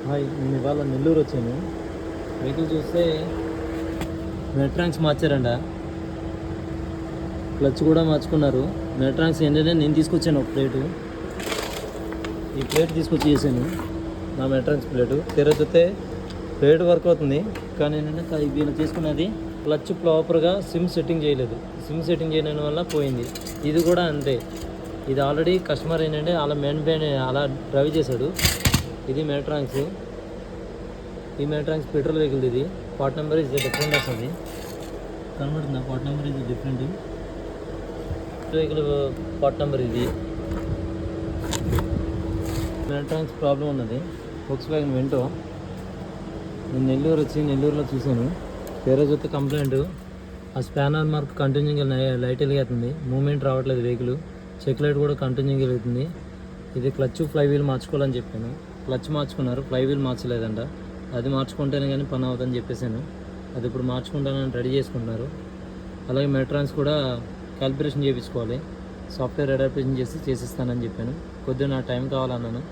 Hi, నేను ఇవాళ నెల్లూరు వచ్చాను. వెహికల్ చూస్తే మెట్రాన్స్ మార్చారంట, క్లచ్ కూడా మార్చుకున్నారు. మెట్రాన్స్ ఏంటంటే నేను తీసుకొచ్చాను ఒక ప్లేటు, ఈ ప్లేట్ తీసుకొచ్చి చేశాను. నా మెట్రాన్స్ ప్లేటు తెరచితే ప్లేట్ వర్క్ అవుతుంది, కానీ ఏంటంటే వీళ్ళు తీసుకున్నది క్లచ్ ప్రాపర్గా సిమ్ సెట్టింగ్ చేయలేదు. సిమ్ సెట్టింగ్ చేయడం వల్ల పోయింది. ఇది కూడా అంతే. ఇది ఆల్రెడీ కస్టమర్ ఏంటంటే అలా అలా డ్రైవ్ చేశాడు. ఇది మెట్రాన్స్. ఈ మెట్రాన్స్ పెట్రోల్ వెహికల్. ఇది పార్ట్ నెంబర్ ఇస్ డిఫరెంట్ వస్తుంది, కనబడుతుందా? పార్ట్ నెంబర్ ఇది డిఫరెంట్. వెహికల్ పార్ట్ నెంబర్ ఇది. మెట్రాన్స్ ప్రాబ్లం ఉన్నది. Volkswagen Vento. నేను నెల్లూరులో చూశాను. వేరే చూస్తే కంప్లైంట్, ఆ స్పానర్ మార్క్ కంటిన్యూగా లైట్ వెలిగేస్తుంది, మూమెంట్ రావట్లేదు వెహికల్. చెక్ లైట్ కూడా కంటిన్యూగా వెళ్తుంది. ఇది క్లచ్ ఫ్లై వీల్ మార్చుకోవాలని చెప్పాను. క్లచ్ మార్చుకున్నారు, ఫ్లై వీల్ మార్చలేదంట. అది మార్చుకుంటేనే కానీ పని అవుతుందని చెప్పేసాను. అది ఇప్పుడు మార్చుకుంటానని రెడీ చేసుకుంటున్నారు. అలాగే మెట్రాన్స్ కూడా క్యాలిబ్రేషన్ చేయించుకోవాలి. సాఫ్ట్వేర్ అడాప్టేషన్ చేసిస్తానని చెప్పాను. కొద్దిగా నా టైం కావాలన్నాను.